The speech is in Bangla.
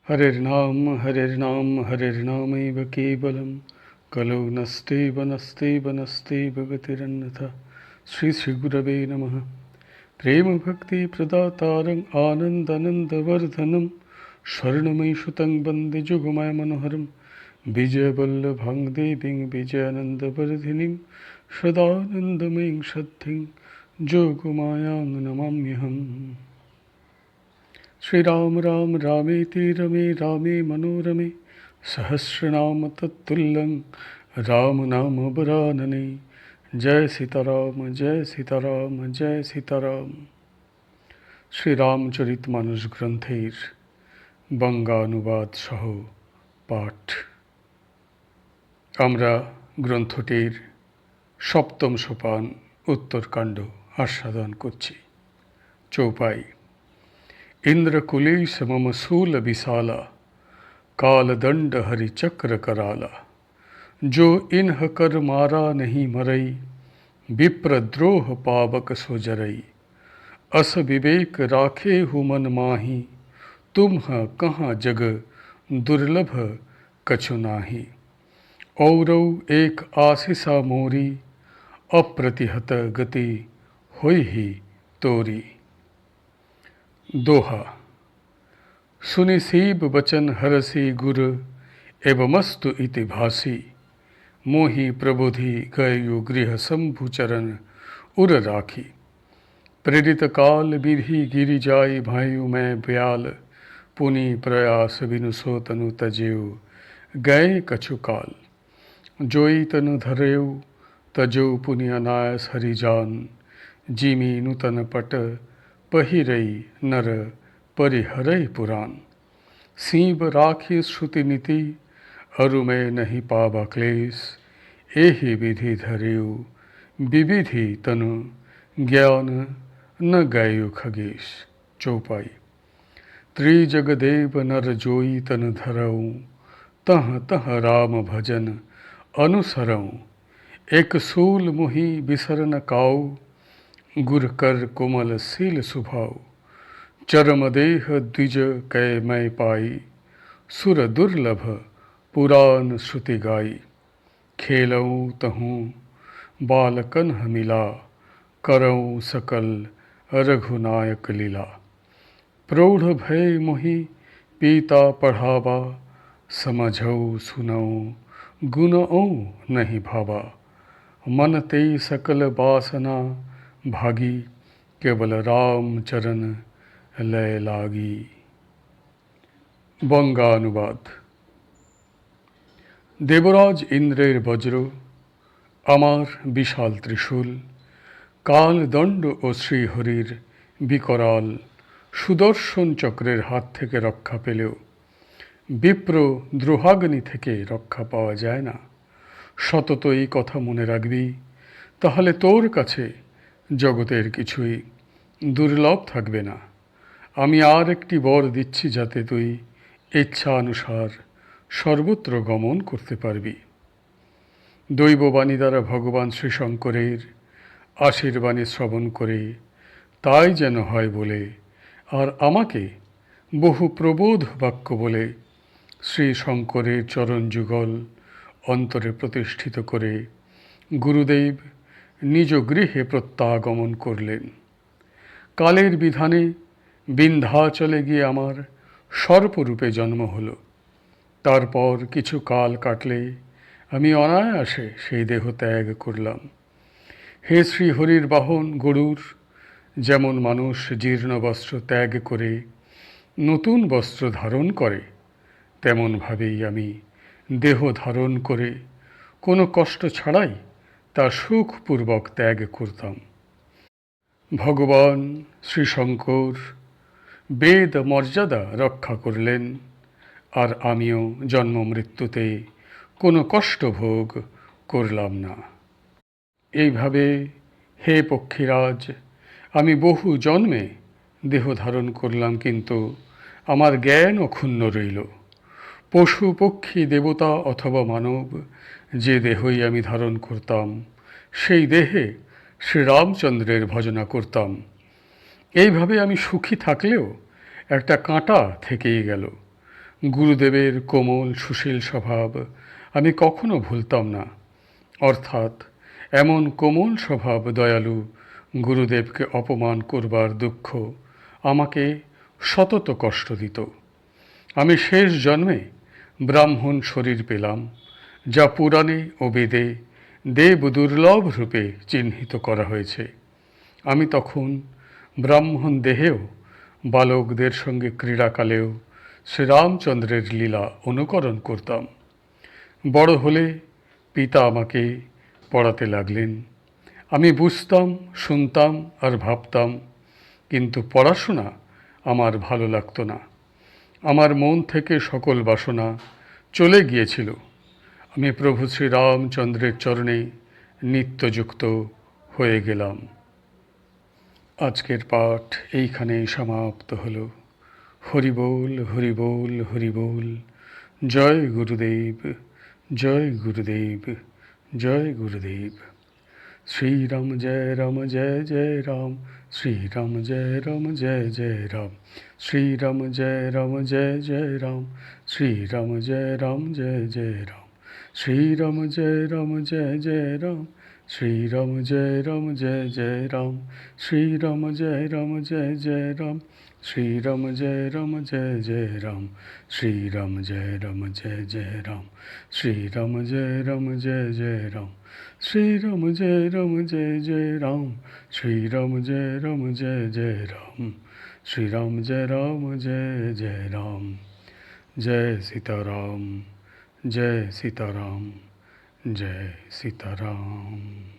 हरिर्नामैव केवलं कलौ नस्तेव गतिरन्यथा। श्री गुरवे नमः। प्रेम भक्ति प्रदातारं आनन्दानन्दवर्धनं स्वर्णमयीसुतं वन्दे जुगमाय मनोहरं विजयवल्लभां देवीं विजयानन्दवर्धिनीं सदानन्दमयीं सद्धिं जोगमायां नमाम्यहम्। श्री राम राम रामेति रमे रामे मनोरमे सहस्रनाम तत्तुल्यं राम नाम वरानने। जय सीताराम जय सीताराम जय सीताराम। श्री रामचरित मानस ग्रंथेर बंगानुबाद सह पाठ। आमरा ग्रंथटिर सप्तम सोपान उत्तरकांड आस्वादन करछि। चौपाई। इंद्रकुलेश मम शूल विशाला कालदंड हरिचक्र कराला। जो इन्ह कर मारा नहीं मरई विप्रद्रोह पावक सो जरई। अस विवेक राखे हु मन माही तुम कहाँ जग दुर्लभ कछु नाही। औरौ एक आशीषा मोरी अप्रतिहत गति होई ही तोरी। दोहा। सुनि सीब बचन हरसि गुर एवमस्तु इति भासी। मोहि प्रबोधि गयो गृह शंभु चरण उर राखी। प्रेरित काल विधि गिरि जाय भायु मैं ब्याल। पुनि प्रयास बिनु सो तनु तजेऊ गए कछु काल। जोई तनु धरेऊ तजो पुनि अनायस हरिजान। जिमि नूतन पट पहिरई नर परिहरई पुराण। सीब राखी श्रुति नीति अरु में नहीं पावा क्लेश। एहि विधि धरेऊ विविधि तनु ज्ञान न गयो खगेश। चौपाई। त्रिजगदेव नर जोई तन धरऊ तह तह राम भजन अनुसरऊ। एक सूल मुहि बिसर न काऊ गुर कर कोमल सील सुभाऊ। चरम देह द्विज कै मैं पाई सुर दुर्लभ पुराण श्रुति गाई। खेलऊँ तहूँ बालकन मिला करऊँ सकल रघुनायक लीला। प्रौढ़ भय मोहि पीता पढ़ावा समझऊ सुनऊ गुणऊ नहीं भावा। मन ते सकल वासना भागी केवल राम चरण लय लागी। बंगानुवाद। देवराज इंद्रेर वज्र आमार विशाल त्रिशूल काल दंड और श्रीहरिर विकराल सुदर्शन चक्रेर हाथ थेके रक्षा पेलेও विप्र द्रोहाग्नि थेके रक्षा पाওয়া যায় না। सतत এই কথা মনে রাখবি, তাহলে তোর কাছে জগতের কিছুই দুর্লভ থাকবে না। আমি আর একটি বর দিচ্ছি যাতে তুই ইচ্ছানুসার সর্বত্র গমন করতে পারবি। দৈববাণী দ্বারা ভগবান শ্রীশঙ্করের আশীর্বাণী শ্রবণ করে তাই যেন হয় বলে আর আমাকে বহু প্রবোধ বাক্য বলে শ্রীশঙ্করের চরণ যুগল অন্তরে প্রতিষ্ঠিত করে গুরুদেব নিজ গৃহে প্রত্যাগমন করলেন। কালের বিধানে বিন্ধ্যাচলে গিয়ে আমার সর্পরূপে জন্ম হলো। তারপর কিছু কাল কাটলে আমি অনায়াসে সেই দেহ ত্যাগ করলাম। হে শ্রীহরির বাহন গরুর যেমন মানুষ জীর্ণ বস্ত্র ত্যাগ করে নতুন বস্ত্র ধারণ করে, তেমনভাবেই আমি দেহ ধারণ করে কোনো কষ্ট ছাড়াই তা সুখপূর্বক ত্যাগ করতাম। ভগবান শ্রীশঙ্কর বেদ মর্যাদা রক্ষা করলেন, আর আমিও জন্ম মৃত্যুতে কোনো কষ্ট ভোগ করলাম না। এইভাবে হে পক্ষীরাজ, আমি বহু জন্মে দেহ ধারণ করলাম, কিন্তু আমার জ্ঞান অক্ষুণ্ণ রইল। পশু পক্ষী দেবতা অথবা মানব যে দেহই আমি ধারণ করতাম, সেই দেহে শ্রীরামচন্দ্রের ভজনা করতাম। এইভাবে আমি সুখী থাকলেও একটা কাঁটা থেকেই গেল। গুরুদেবের কোমল সুশীল স্বভাব আমি কখনো ভুলতাম না। অর্থাৎ এমন কোমল স্বভাব দয়ালু গুরুদেবকে অপমান করবার দুঃখ আমাকে সতত কষ্ট দিত। আমি শেষ জন্মে ব্রাহ্মণ শরীর পেলাম, যা পুরাণে ও বেদে দেব দুর্লভ রূপে চিহ্নিত করা হয়েছে। আমি তখন ব্রাহ্মণ দেহেও বালকদের সঙ্গে ক্রীড়াকালেও শ্রীরামচন্দ্রের লীলা অনুকরণ করতাম। বড় হলে পিতা আমাকে পড়াতে লাগলেন। আমি বুঝতাম, শুনতাম আর ভাবতাম, কিন্তু পড়াশোনা আমার ভালো লাগতো না। আমার মন থেকে সকল বাসনা চলে গিয়েছিল। আমি প্রভু শ্রীরামচন্দ্রের চরণে নিত্যযুক্ত হয়ে গেলাম। আজকের পাঠ এইখানেই সমাপ্ত হলো। হরি বল, হরি বল, হরি বল। জয় গুরুদেব, জয় গুরুদেব, জয় গুরুদেব। শ্রীরাম জয় রাম, জয় জয় রাম। শ্রীরাম জয় রাম, জয় জয় রাম। শ্রীরাম জয় রাম, জয় জয় রাম। শ্রীরাম জয় রাম, জয় জয় রাম। শ্রীরাম জয় রাম, জয় জয় রাম। শ্রীরাম জয় রাম, জয় জয় রাম। শ্রীরাম জয় রাম, জয় জয় রাম। শ্রীরাম জয় রাম, জয় জয় রাম। শ্রীরাম জয় রাম, জয় জয় রাম। শ্রীরাম জয় রাম, জয় জয় রাম। শ্রীরাম জয় রাম, জয় জয় রাম। শ্রীরাম জয় রাম, জয় জয় রাম। শ্রীরাম জয় রাম, জয় জয় রাম। জয় সীতারাম, জয় সীতারাম, জয় সীতারাম।